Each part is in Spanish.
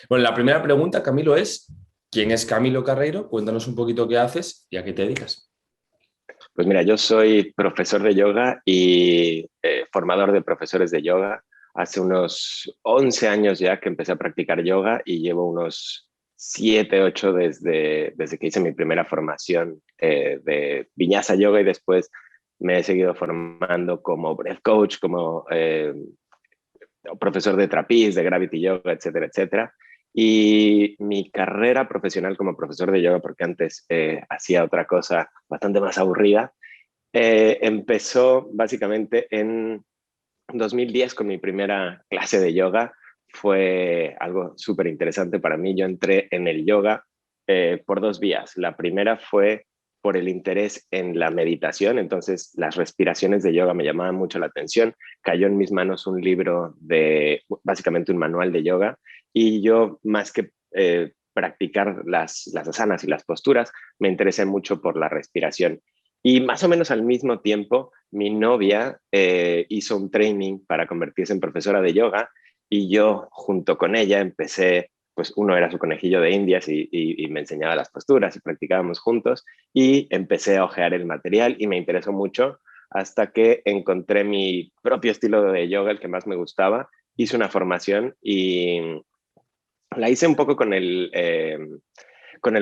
Bueno, la primera pregunta, Camilo, es ¿quién es Camilo Carreiro? Cuéntanos un poquito qué haces y a qué te dedicas. Pues mira, yo soy profesor de yoga y formador de profesores de yoga. Hace unos 11 años ya que empecé a practicar yoga y llevo unos 7, 8 desde que hice mi primera formación de Vinyasa Yoga y después me he seguido formando como breath coach, como profesor de trapeze, de gravity yoga, etcétera, etcétera. Y mi carrera profesional como profesor de yoga, porque antes hacía otra cosa bastante más aburrida, empezó básicamente en 2010 con mi primera clase de yoga. Fue algo súper interesante para mí. Yo entré en el yoga por dos vías. La primera fue por el interés en la meditación, entonces las respiraciones de yoga me llamaban mucho la atención. Cayó en mis manos un libro de, básicamente un manual de yoga, y yo más que practicar las asanas y las posturas, me interesé mucho por la respiración. Y más o menos al mismo tiempo, mi novia hizo un training para convertirse en profesora de yoga y yo junto con ella empecé, pues uno era su conejillo de indias y me enseñaba las posturas y practicábamos juntos y empecé a hojear el material y me interesó mucho hasta que encontré mi propio estilo de yoga, el que más me gustaba. Hice una formación y la hice un poco con el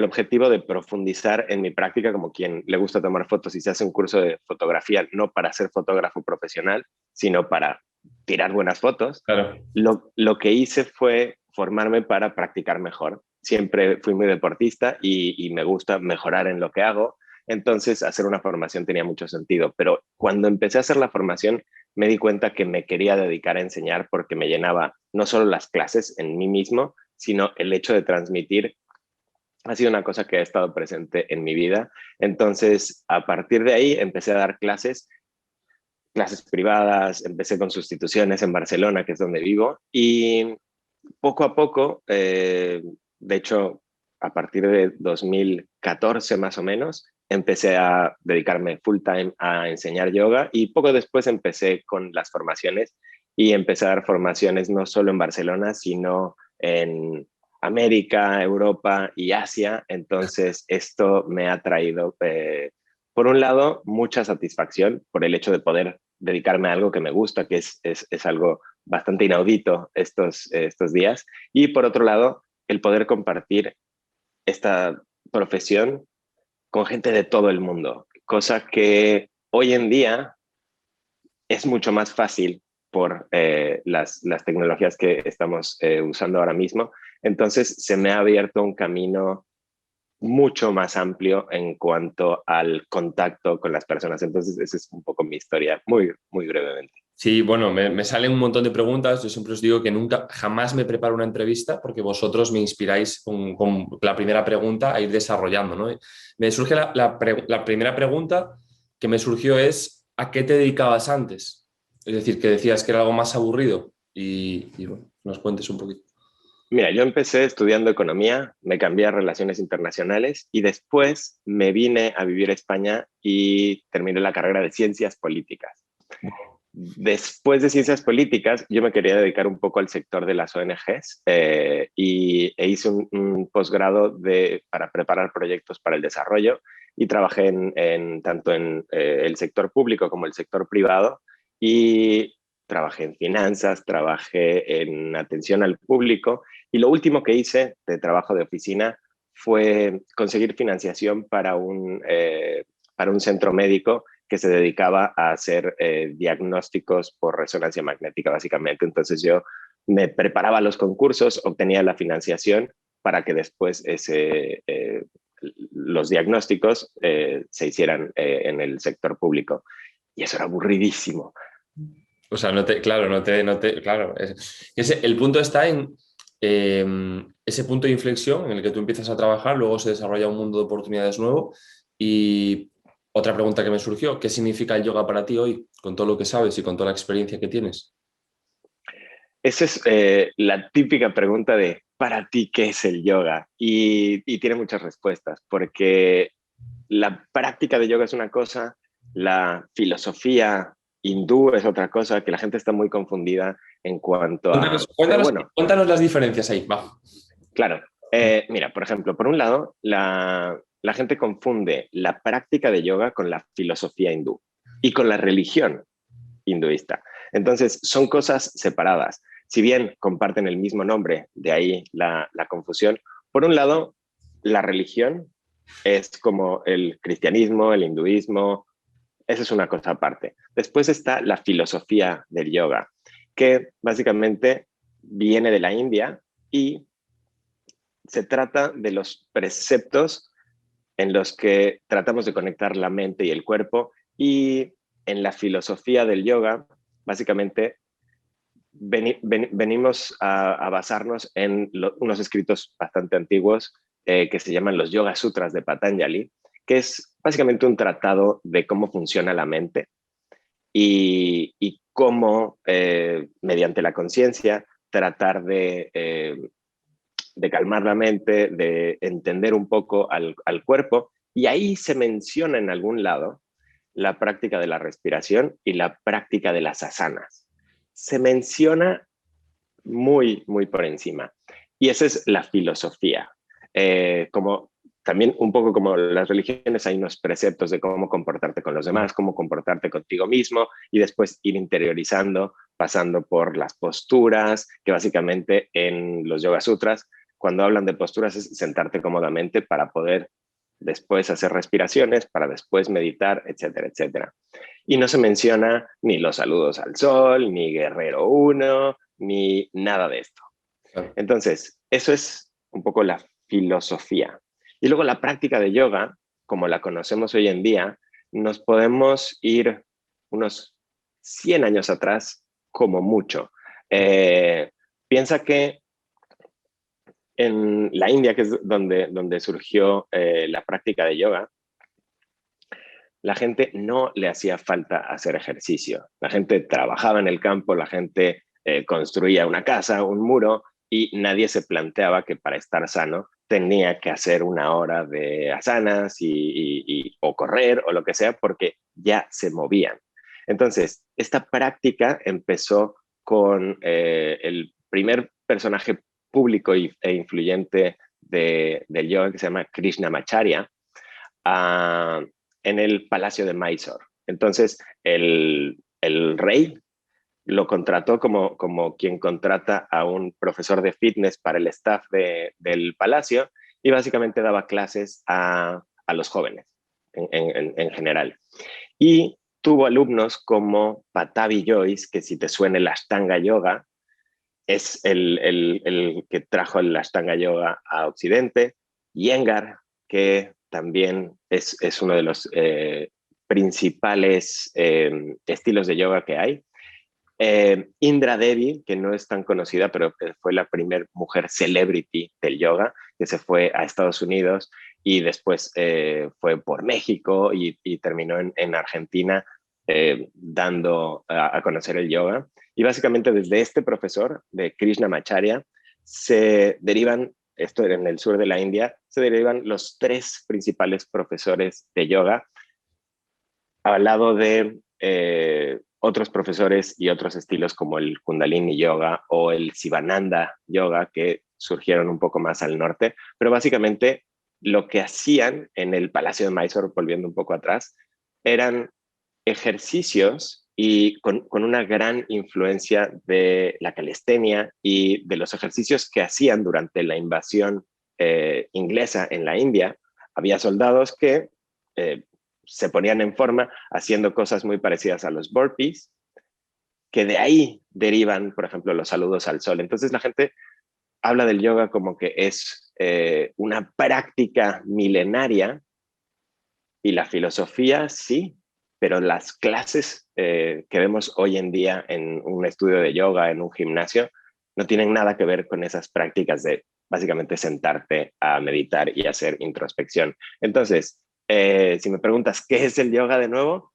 objetivo de profundizar en mi práctica como quien le gusta tomar fotos y se hace un curso de fotografía, no para ser fotógrafo profesional, sino para tirar buenas fotos. Claro. Lo que hice fue formarme para practicar mejor. Siempre fui muy deportista y me gusta mejorar en lo que hago. Entonces, hacer una formación tenía mucho sentido. Pero cuando empecé a hacer la formación, me di cuenta que me quería dedicar a enseñar porque me llenaba no solo las clases en mí mismo, sino el hecho de transmitir ha sido una cosa que ha estado presente en mi vida. Entonces, a partir de ahí, empecé a dar clases privadas, empecé con sustituciones en Barcelona, que es donde vivo, y poco a poco, de hecho, a partir de 2014 más o menos, empecé a dedicarme full time a enseñar yoga y poco después empecé con las formaciones y empecé a dar formaciones no solo en Barcelona, sino en América, Europa y Asia. Entonces, esto me ha traído, por un lado, mucha satisfacción por el hecho de poder dedicarme a algo que me gusta, que es algo bastante inaudito estos días. Y por otro lado, el poder compartir esta profesión con gente de todo el mundo, cosa que hoy en día es mucho más fácil por las tecnologías que estamos usando ahora mismo. Entonces se me ha abierto un camino mucho más amplio en cuanto al contacto con las personas. Entonces esa es un poco mi historia, muy, muy brevemente. Sí, bueno, me salen un montón de preguntas. Yo siempre os digo que nunca, jamás me preparo una entrevista porque vosotros me inspiráis con la primera pregunta a ir desarrollando, ¿no? Me surge la primera pregunta que me surgió es ¿a qué te dedicabas antes? Es decir, que decías que era algo más aburrido y bueno, nos cuentes un poquito. Mira, yo empecé estudiando economía, me cambié a relaciones internacionales y después me vine a vivir a España y terminé la carrera de ciencias políticas. Después de ciencias políticas, yo me quería dedicar un poco al sector de las ONGs e hice un posgrado para preparar proyectos para el desarrollo y trabajé tanto en el sector público como el sector privado y trabajé en finanzas, trabajé en atención al público y lo último que hice de trabajo de oficina fue conseguir financiación para un centro médico que se dedicaba a hacer diagnósticos por resonancia magnética, básicamente. Entonces yo me preparaba los concursos, obtenía la financiación para que después los diagnósticos se hicieran en el sector público. Y eso era aburridísimo. O sea, claro, claro. El punto está en ese punto de inflexión en el que tú empiezas a trabajar, luego se desarrolla un mundo de oportunidades nuevo. Y otra pregunta que me surgió, ¿qué significa el yoga para ti hoy, con todo lo que sabes y con toda la experiencia que tienes? Esa es la típica pregunta de, ¿para ti qué es el yoga? Y tiene muchas respuestas, porque la práctica de yoga es una cosa, la filosofía hindú es otra cosa, que la gente está muy confundida en cuanto a... Cuéntanos, Pero cuéntanos, bueno, cuéntanos las diferencias ahí, va. claro. Mira, por ejemplo, por un lado, la gente confunde la práctica de yoga con la filosofía hindú y con la religión hinduista. Entonces, son cosas separadas. Si bien comparten el mismo nombre, de ahí la confusión. Por un lado, la religión es como el cristianismo, el hinduismo, esa es una cosa aparte. Después está la filosofía del yoga, que básicamente viene de la India y se trata de los preceptos en los que tratamos de conectar la mente y el cuerpo, y en la filosofía del yoga, básicamente venimos a basarnos en unos escritos bastante antiguos que se llaman los Yoga Sutras de Patanjali, que es básicamente un tratado de cómo funciona la mente y cómo, mediante la conciencia, tratar de calmar la mente, de entender un poco al cuerpo. Y ahí se menciona en algún lado la práctica de la respiración y la práctica de las asanas. Se menciona muy, muy por encima. Y esa es la filosofía. Como también un poco como las religiones, hay unos preceptos de cómo comportarte con los demás, cómo comportarte contigo mismo y después ir interiorizando, pasando por las posturas, que básicamente en los Yoga Sutras, cuando hablan de posturas es sentarte cómodamente para poder después hacer respiraciones, para después meditar, etcétera, etcétera. Y no se menciona ni los saludos al sol, ni Guerrero uno, ni nada de esto. Claro. Entonces, eso es un poco la filosofía. Y luego la práctica de yoga, como la conocemos hoy en día, nos podemos ir unos 100 años atrás como mucho. Piensa que en la India, que es donde surgió la práctica de yoga, la gente no le hacía falta hacer ejercicio. La gente trabajaba en el campo, la gente construía una casa, un muro, y nadie se planteaba que para estar sano tenía que hacer una hora de asanas o correr o lo que sea, porque ya se movían. Entonces, esta práctica empezó con el primer personaje público e influyente del yoga, que se llama Krishnamacharya, uh, en el Palacio de Mysore. Entonces, el rey lo contrató como quien contrata a un profesor de fitness para el staff del palacio, y básicamente daba clases a los jóvenes en general. Y tuvo alumnos como Patabi Joyce, que si te suena el Ashtanga Yoga, es el que trajo el Ashtanga Yoga a Occidente. Iyengar, que también es uno de los principales estilos de yoga que hay. Indra Devi, que no es tan conocida, pero fue la primera mujer celebrity del yoga, que se fue a Estados Unidos y después fue por México y terminó en Argentina dando a conocer el yoga. Y básicamente desde este profesor de Krishnamacharya se derivan, esto era en el sur de la India, se derivan los tres principales profesores de yoga, al lado de otros profesores y otros estilos como el Kundalini Yoga o el Sivananda Yoga, que surgieron un poco más al norte. Pero básicamente lo que hacían en el Palacio de Mysore, volviendo un poco atrás, eran ejercicios y con una gran influencia de la calistenia y de los ejercicios que hacían durante la invasión inglesa en la India. Había soldados que se ponían en forma haciendo cosas muy parecidas a los burpees, que de ahí derivan, por ejemplo, los saludos al sol. Entonces la gente habla del yoga como que es una práctica milenaria, y la filosofía sí, pero las clases que vemos hoy en día en un estudio de yoga, en un gimnasio, no tienen nada que ver con esas prácticas de básicamente sentarte a meditar y hacer introspección. Entonces, si me preguntas qué es el yoga de nuevo,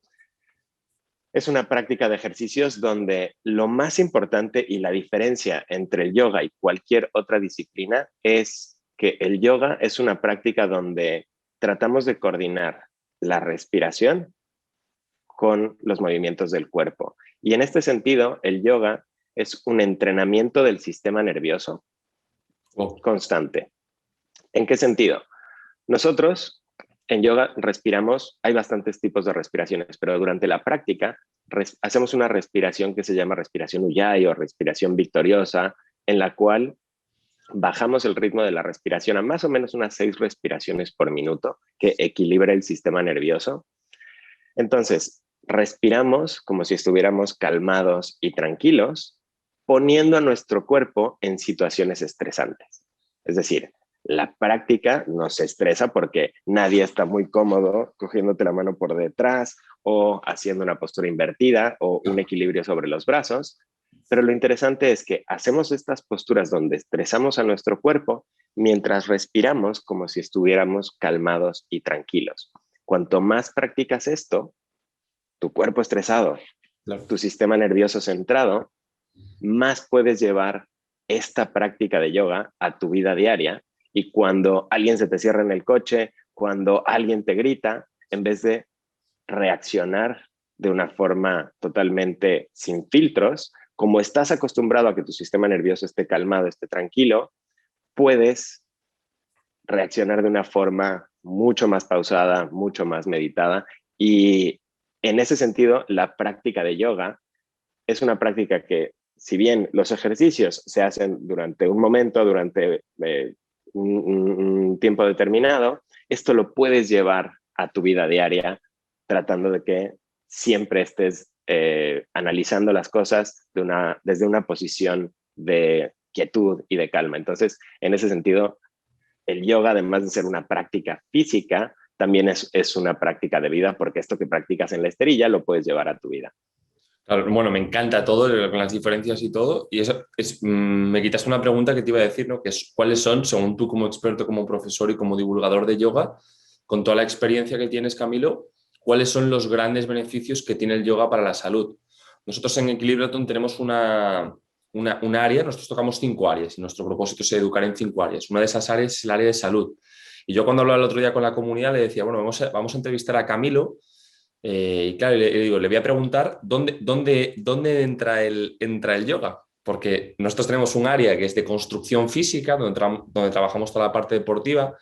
es una práctica de ejercicios donde lo más importante y la diferencia entre el yoga y cualquier otra disciplina es que el yoga es una práctica donde tratamos de coordinar la respiración con los movimientos del cuerpo. Y en este sentido, el yoga es un entrenamiento del sistema nervioso constante. ¿En qué sentido? Nosotros en yoga respiramos, hay bastantes tipos de respiraciones, pero durante la práctica hacemos una respiración que se llama respiración Ujjayi o respiración victoriosa, en la cual bajamos el ritmo de la respiración a más o menos unas 6 respiraciones por minuto, que equilibra el sistema nervioso. Entonces, respiramos como si estuviéramos calmados y tranquilos, poniendo a nuestro cuerpo en situaciones estresantes. Es decir, la práctica nos estresa porque nadie está muy cómodo cogiéndote la mano por detrás o haciendo una postura invertida o un equilibrio sobre los brazos. Pero lo interesante es que hacemos estas posturas donde estresamos a nuestro cuerpo mientras respiramos como si estuviéramos calmados y tranquilos. Cuanto más practicas esto, tu cuerpo estresado, tu sistema nervioso centrado, más puedes llevar esta práctica de yoga a tu vida diaria. Y cuando alguien se te cierra en el coche, cuando alguien te grita, en vez de reaccionar de una forma totalmente sin filtros, como estás acostumbrado a que tu sistema nervioso esté calmado, esté tranquilo, puedes reaccionar de una forma mucho más pausada, mucho más meditada. Y en ese sentido, la práctica de yoga es una práctica que, si bien los ejercicios se hacen durante un momento, durante un tiempo determinado, esto lo puedes llevar a tu vida diaria, tratando de que siempre estés analizando las cosas desde una posición de quietud y de calma. Entonces, en ese sentido, el yoga, además de ser una práctica física, también es una práctica de vida, porque esto que practicas en la esterilla lo puedes llevar a tu vida. Claro, bueno, me encanta todo, con las diferencias y todo. Y eso es, me quitaste una pregunta que te iba a decir, ¿no? Que es, ¿cuáles son, según tú como experto, como profesor y como divulgador de yoga, con toda la experiencia que tienes, Camilo, cuáles son los grandes beneficios que tiene el yoga para la salud? Nosotros en Equilibraton tenemos un área, nosotros tocamos 5 áreas y nuestro propósito es educar en 5 áreas. Una de esas áreas es el área de salud. Y yo cuando hablaba el otro día con la comunidad le decía, bueno, vamos a entrevistar a Camilo. Y claro, le digo, le voy a preguntar dónde entra el yoga, porque nosotros tenemos un área que es de construcción física, donde trabajamos toda la parte deportiva,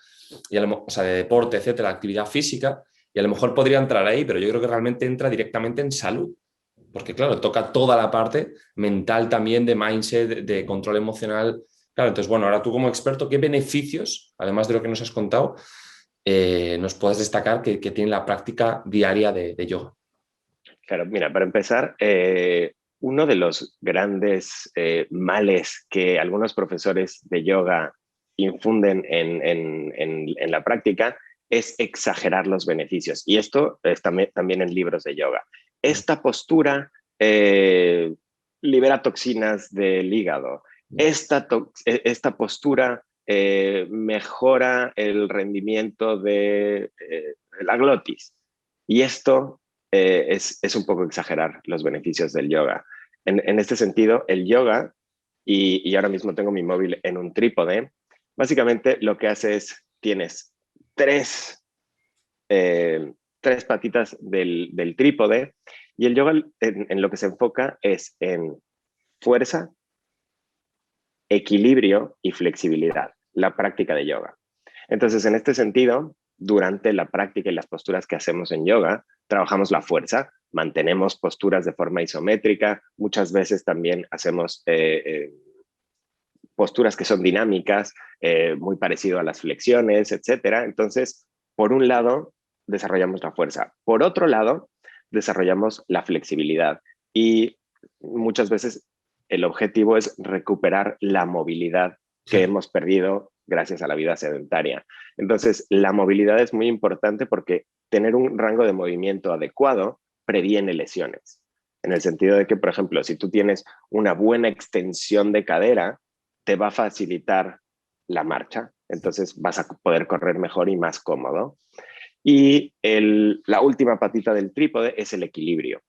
o sea, de deporte, etcétera, actividad física, y a lo mejor podría entrar ahí, pero yo creo que realmente entra directamente en salud, porque claro, toca toda la parte mental también, de mindset, de control emocional. Claro, entonces, bueno, ahora tú como experto, ¿qué beneficios, además de lo que nos has contado, nos puedes destacar que tiene la práctica diaria de yoga? Claro, mira, para empezar, uno de los grandes males que algunos profesores de yoga infunden en la práctica es exagerar los beneficios. Y esto está también en libros de yoga. Esta postura libera toxinas del hígado. Esta postura mejora el rendimiento de la glotis. Y esto es un poco exagerar los beneficios del yoga. En este sentido, el yoga, y ahora mismo tengo mi móvil en un trípode, básicamente lo que hace es, tienes tres, tres patitas del trípode, y el yoga en lo que se enfoca es en fuerza, equilibrio y flexibilidad, la práctica de yoga. Entonces, en este sentido, durante la práctica y las posturas que hacemos en yoga, trabajamos la fuerza, mantenemos posturas de forma isométrica, muchas veces también hacemos posturas que son dinámicas, muy parecido a las flexiones, etcétera. Entonces, por un lado, desarrollamos la fuerza. Por otro lado, desarrollamos la flexibilidad. Y muchas veces el objetivo es recuperar la movilidad que hemos perdido gracias a la vida sedentaria. Entonces, la movilidad es muy importante porque tener un rango de movimiento adecuado previene lesiones. En el sentido de que, por ejemplo, si tú tienes una buena extensión de cadera, te va a facilitar la marcha. Entonces vas a poder correr mejor y más cómodo. Y la última patita del trípode es el equilibrio.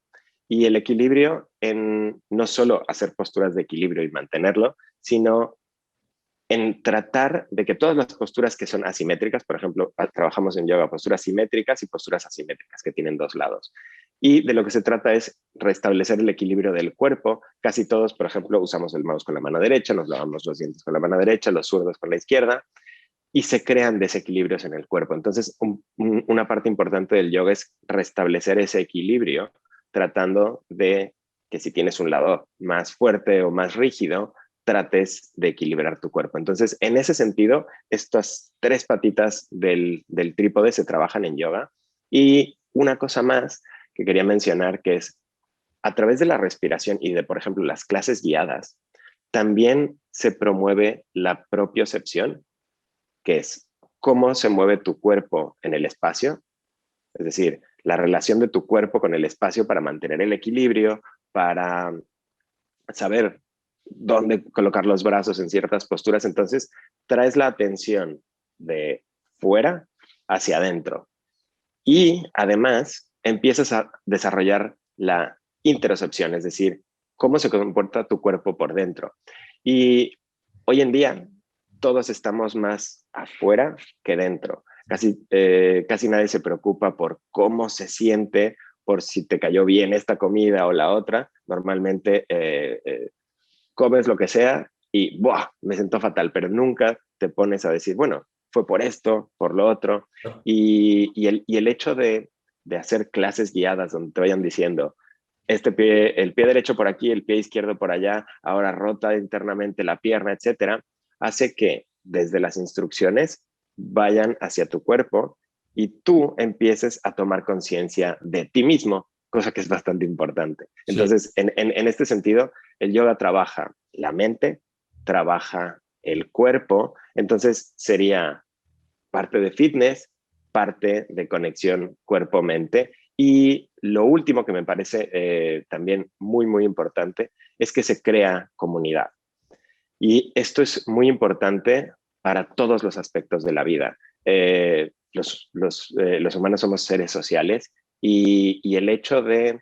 Y el equilibrio en no solo hacer posturas de equilibrio y mantenerlo, sino en tratar de que todas las posturas que son asimétricas, por ejemplo, trabajamos en yoga posturas simétricas y posturas asimétricas que tienen dos lados. Y de lo que se trata es restablecer el equilibrio del cuerpo. Casi todos, por ejemplo, usamos el mouse con la mano derecha, nos lavamos los dientes con la mano derecha, los zurdos con la izquierda, y se crean desequilibrios en el cuerpo. Entonces, una parte importante del yoga es restablecer ese equilibrio, tratando de que si tienes un lado más fuerte o más rígido, trates de equilibrar tu cuerpo. Entonces, en ese sentido, estas tres patitas del trípode se trabajan en yoga. Y una cosa más que quería mencionar, que es a través de la respiración y de, por ejemplo, las clases guiadas, también se promueve la propiocepción, que es cómo se mueve tu cuerpo en el espacio, es decir, la relación de tu cuerpo con el espacio para mantener el equilibrio, para saber dónde colocar los brazos en ciertas posturas. Entonces, traes la atención de fuera hacia adentro. Y además, empiezas a desarrollar la interocepción, es decir, cómo se comporta tu cuerpo por dentro. Y hoy en día, todos estamos más afuera que dentro. Casi nadie se preocupa por cómo se siente, por si te cayó bien esta comida o la otra. Normalmente comes lo que sea y ¡buah! Me sentó fatal, pero nunca te pones a decir, bueno, fue por esto, por lo otro. Y el hecho de hacer clases guiadas donde te vayan diciendo, el pie derecho por aquí, el pie izquierdo por allá, ahora rota internamente la pierna, etcétera, hace que desde las instrucciones vayan hacia tu cuerpo y tú empieces a tomar conciencia de ti mismo, cosa que es bastante importante. Sí. Entonces, en este sentido, el yoga trabaja la mente, trabaja el cuerpo, entonces sería parte de fitness, parte de conexión cuerpo-mente. Y lo último que me parece también muy, muy importante es que se crea comunidad. Y esto es muy importante para todos los aspectos de la vida. Los humanos somos seres sociales y el hecho de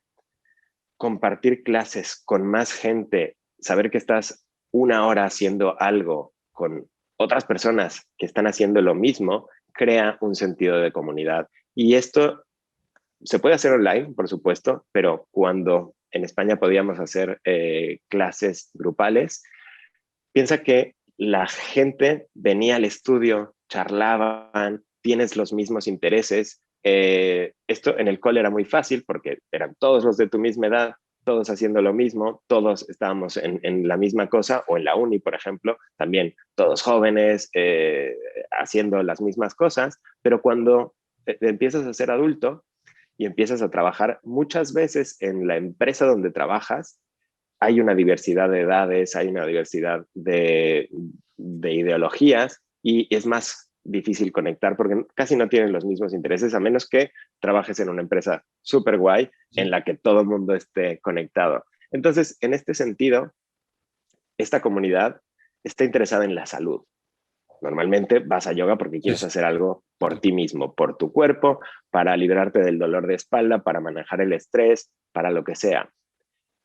compartir clases con más gente, saber que estás una hora haciendo algo con otras personas que están haciendo lo mismo, crea un sentido de comunidad. Y esto se puede hacer online, por supuesto, pero cuando en España podíamos hacer clases grupales, piensa que la gente venía al estudio, charlaban, tienes los mismos intereses. Esto en el cole era muy fácil porque eran todos los de tu misma edad, todos haciendo lo mismo, todos estábamos en la misma cosa, o en la uni, por ejemplo, también todos jóvenes haciendo las mismas cosas, pero cuando empiezas a ser adulto y empiezas a trabajar, muchas veces en la empresa donde trabajas, hay una diversidad de edades, hay una diversidad de ideologías y es más difícil conectar porque casi no tienen los mismos intereses, a menos que trabajes en una empresa súper guay en la que todo el mundo esté conectado. Entonces, en este sentido, esta comunidad está interesada en la salud. Normalmente vas a yoga porque Sí, quieres sí. hacer algo por ti mismo, por tu cuerpo, para librarte del dolor de espalda, para manejar el estrés, para lo que sea.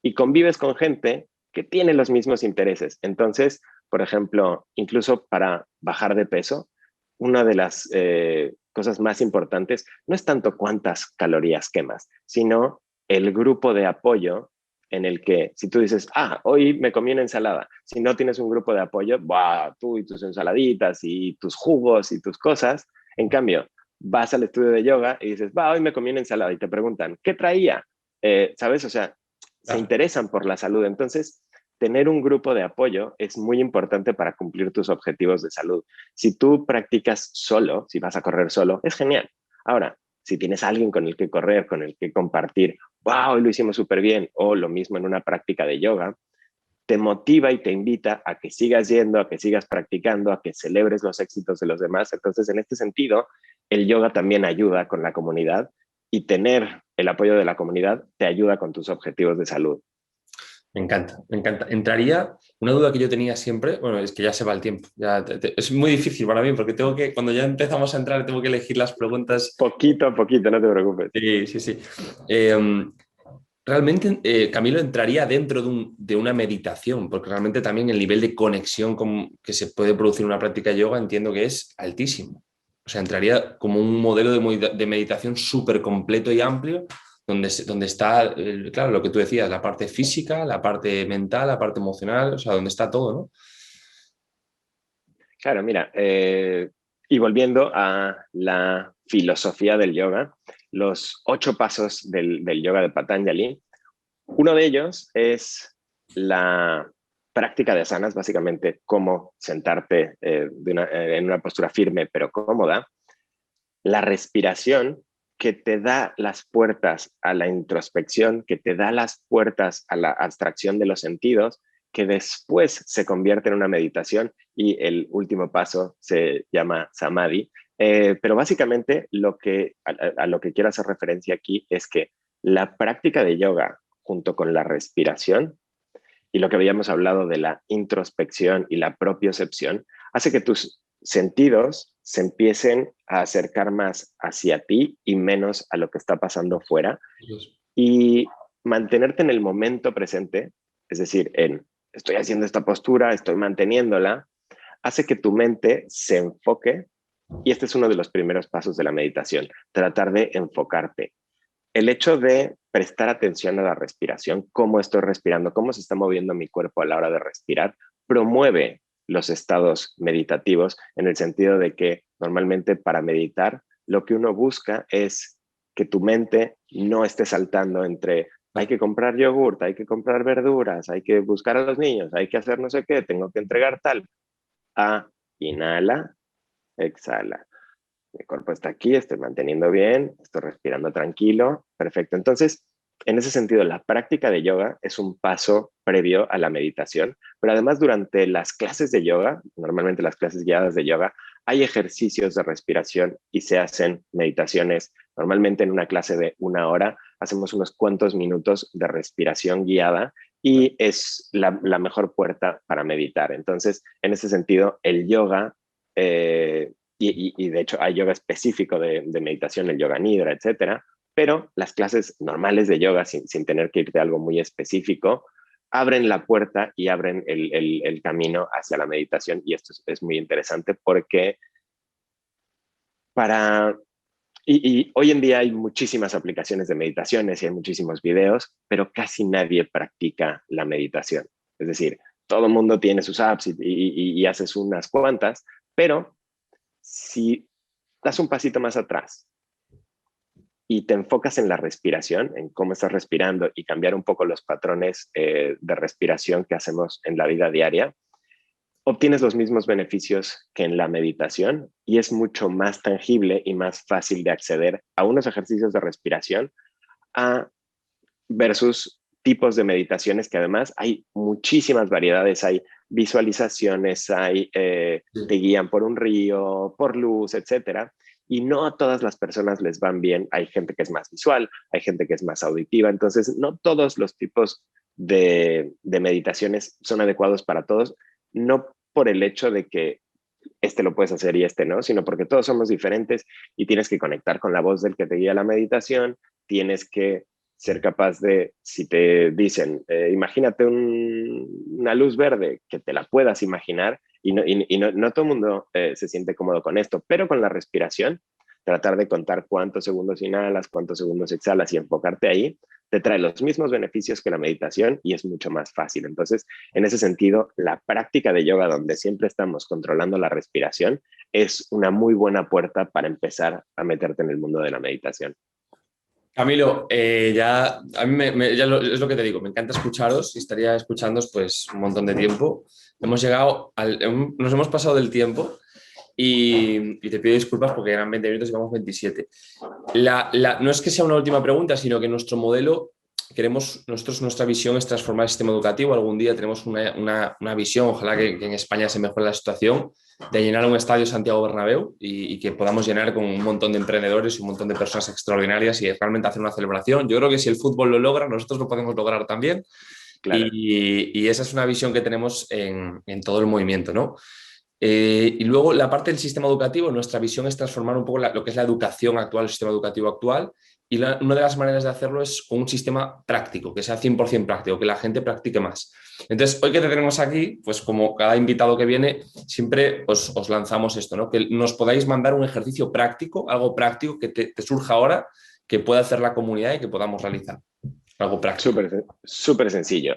Y convives con gente que tiene los mismos intereses. Entonces, por ejemplo, incluso para bajar de peso, una de las cosas más importantes no es tanto cuántas calorías quemas, sino el grupo de apoyo en el que si tú dices, hoy me comí una ensalada, si no tienes un grupo de apoyo, tú y tus ensaladitas y tus jugos y tus cosas, en cambio, vas al estudio de yoga y dices, hoy me comí una ensalada y te preguntan, ¿qué traía? ¿Sabes? O sea, se Claro. interesan por la salud. Entonces, tener un grupo de apoyo es muy importante para cumplir tus objetivos de salud. Si tú practicas solo, si vas a correr solo, es genial. Ahora, si tienes alguien con el que correr, con el que compartir, wow, hoy lo hicimos súper bien, o lo mismo en una práctica de yoga, te motiva y te invita a que sigas yendo, a que sigas practicando, a que celebres los éxitos de los demás. Entonces, en este sentido, el yoga también ayuda con la comunidad y tener el apoyo de la comunidad te ayuda con tus objetivos de salud. Me encanta, me encanta. Entraría, una duda que yo tenía siempre, bueno, es que ya se va el tiempo. Es muy difícil para mí porque tengo que, cuando ya empezamos a entrar, tengo que elegir las preguntas. Poquito a poquito, no te preocupes. Sí, sí, sí. Eh, Realmente, Camilo, entraría dentro de una meditación, porque realmente también el nivel de conexión que se puede producir en una práctica de yoga entiendo que es altísimo. O sea, entraría como un modelo de meditación súper completo y amplio, donde está, claro, lo que tú decías, la parte física, la parte mental, la parte emocional, o sea, donde está todo, ¿no? Claro, mira, y volviendo a la filosofía del yoga, los 8 pasos del yoga de Patanjali, uno de ellos es la práctica de asanas, básicamente cómo sentarte en una postura firme pero cómoda, la respiración que te da las puertas a la introspección, que te da las puertas a la abstracción de los sentidos, que después se convierte en una meditación y el último paso se llama samadhi. Pero básicamente a lo que quiero hacer referencia aquí es que la práctica de yoga junto con la respiración y lo que habíamos hablado de la introspección y la propiocepción, hace que tus sentidos se empiecen a acercar más hacia ti y menos a lo que está pasando fuera. Y mantenerte en el momento presente, es decir, en estoy haciendo esta postura, estoy manteniéndola, hace que tu mente se enfoque. Y este es uno de los primeros pasos de la meditación, tratar de enfocarte. El hecho de prestar atención a la respiración, cómo estoy respirando, cómo se está moviendo mi cuerpo a la hora de respirar, promueve los estados meditativos en el sentido de que normalmente para meditar lo que uno busca es que tu mente no esté saltando entre hay que comprar yogurt, hay que comprar verduras, hay que buscar a los niños, hay que hacer no sé qué, tengo que entregar tal. A inhala, exhala. Mi cuerpo está aquí, estoy manteniendo bien, estoy respirando tranquilo, perfecto. Entonces, en ese sentido, la práctica de yoga es un paso previo a la meditación, pero además durante las clases de yoga, normalmente las clases guiadas de yoga, hay ejercicios de respiración y se hacen meditaciones. Normalmente en una clase de 1 hora hacemos unos cuantos minutos de respiración guiada y es la mejor puerta para meditar. Entonces, en ese sentido, el yoga y de hecho hay yoga específico de meditación, el yoga nidra, etcétera, pero las clases normales de yoga, sin tener que irte a algo muy específico, abren la puerta y abren el camino hacia la meditación. Y esto es muy interesante porque para... Y hoy en día hay muchísimas aplicaciones de meditaciones y hay muchísimos videos, pero casi nadie practica la meditación. Es decir, todo el mundo tiene sus apps y haces unas cuantas, pero si das un pasito más atrás y te enfocas en la respiración, en cómo estás respirando y cambiar un poco los patrones de respiración que hacemos en la vida diaria, obtienes los mismos beneficios que en la meditación y es mucho más tangible y más fácil de acceder a unos ejercicios de respiración a versus tipos de meditaciones que además hay muchísimas variedades, hay visualizaciones, te guían por un río, por luz, etcétera. Y no a todas las personas les van bien. Hay gente que es más visual, hay gente que es más auditiva. Entonces, no todos los tipos de meditaciones son adecuados para todos, no por el hecho de que este lo puedes hacer y este no, sino porque todos somos diferentes y tienes que conectar con la voz del que te guía la meditación, tienes que ser capaz de, si te dicen, imagínate una luz verde, que te la puedas imaginar y no todo el mundo se siente cómodo con esto, pero con la respiración, tratar de contar cuántos segundos inhalas, cuántos segundos exhalas y enfocarte ahí, te trae los mismos beneficios que la meditación y es mucho más fácil. Entonces, en ese sentido, la práctica de yoga donde siempre estamos controlando la respiración es una muy buena puerta para empezar a meterte en el mundo de la meditación. Camilo, ya, a mí es lo que te digo, me encanta escucharos y estaría escuchándoos pues un montón de tiempo. Nos hemos pasado del tiempo y te pido disculpas porque eran 20 minutos y vamos 27. No es que sea una última pregunta, sino que nuestro modelo, nuestra visión es transformar el sistema educativo. Algún día tenemos una visión, ojalá que en España se mejore la situación, de llenar un estadio Santiago Bernabéu y que podamos llenar con un montón de emprendedores y un montón de personas extraordinarias y realmente hacer una celebración. Yo creo que si el fútbol lo logra, nosotros lo podemos lograr también. Claro. Y esa es una visión que tenemos en todo el movimiento, ¿no? Y luego la parte del sistema educativo, nuestra visión es transformar un poco lo que es la educación actual, el sistema educativo actual, y una de las maneras de hacerlo es con un sistema práctico, que sea 100% práctico, que la gente practique más. Entonces, hoy que te tenemos aquí, pues como cada invitado que viene, siempre os lanzamos esto, ¿no? Que nos podáis mandar un ejercicio práctico, algo práctico que te surja ahora, que pueda hacer la comunidad y que podamos realizar. Algo práctico. Súper sencillo.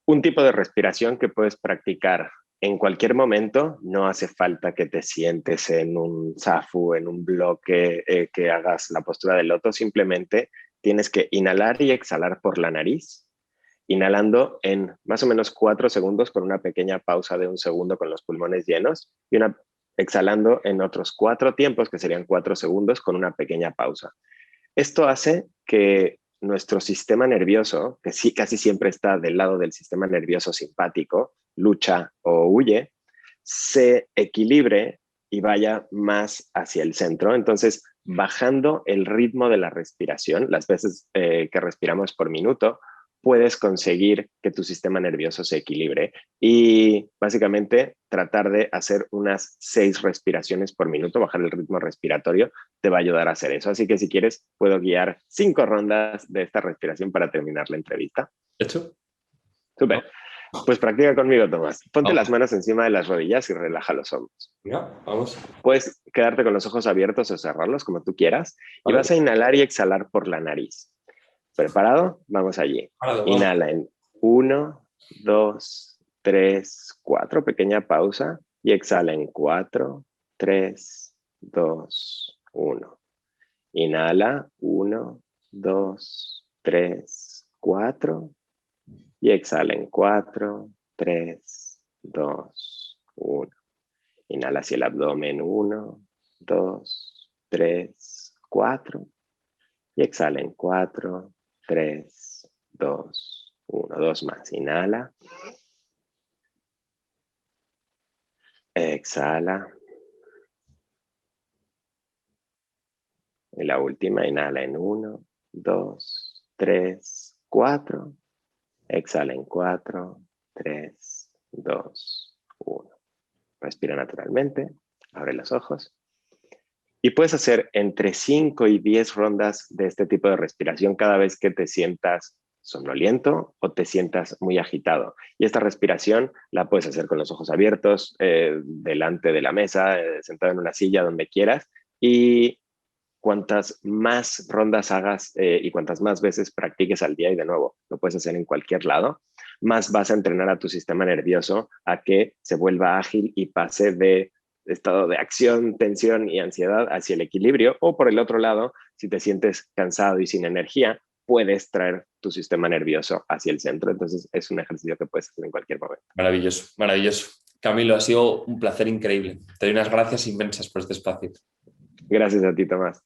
Un tipo de respiración que puedes practicar en cualquier momento. No hace falta que te sientes en un zafu, en un bloque, que hagas la postura del loto. Simplemente tienes que inhalar y exhalar por la nariz, inhalando en más o menos 4 segundos con una pequeña pausa de 1 segundo con los pulmones llenos y exhalando en otros 4 tiempos, que serían 4 segundos con una pequeña pausa. Esto hace que nuestro sistema nervioso, que sí, casi siempre está del lado del sistema nervioso simpático, lucha o huye, se equilibre y vaya más hacia el centro. Entonces, bajando el ritmo de la respiración, las veces que respiramos por minuto, puedes conseguir que tu sistema nervioso se equilibre y básicamente tratar de hacer unas 6 respiraciones por minuto, bajar el ritmo respiratorio, te va a ayudar a hacer eso. Así que si quieres, puedo guiar 5 rondas de esta respiración para terminar la entrevista. ¿Hecho? Súper. Pues practica conmigo, Tomás. Ponte Vamos. las manos encima de las rodillas y relaja los hombros. Venga, vamos. Puedes quedarte con los ojos abiertos o cerrarlos como tú quieras. Y Vale. vas a inhalar y exhalar por la nariz. ¿Preparado? Vamos allí. Inhala en 1, 2, 3, 4. Pequeña pausa. Y exhala en 4, 3, 2, 1. Inhala. 1, 2, 3, 4. Y exhala en 4, 3, 2, 1. Inhala hacia el abdomen. 1, 2, 3, 4. Y exhala en 4, 3, 2, 1. 2 más. Inhala. Exhala. Y la última, inhala en 1, 2, 3, 4. Exhala en 4, 3, 2, 1. Respira naturalmente. Abre los ojos. Y puedes hacer entre 5 y 10 rondas de este tipo de respiración cada vez que te sientas somnoliento o te sientas muy agitado. Y esta respiración la puedes hacer con los ojos abiertos, delante de la mesa, sentado en una silla, donde quieras. Y cuantas más rondas hagas y cuantas más veces practiques al día, y de nuevo, lo puedes hacer en cualquier lado, más vas a entrenar a tu sistema nervioso a que se vuelva ágil y pase de estado de acción, tensión y ansiedad hacia el equilibrio. O por el otro lado, si te sientes cansado y sin energía, puedes traer tu sistema nervioso hacia el centro. Entonces es un ejercicio que puedes hacer en cualquier momento. Maravilloso, maravilloso. Camilo, ha sido un placer increíble. Te doy unas gracias inmensas por este espacio. Gracias a ti, Tomás.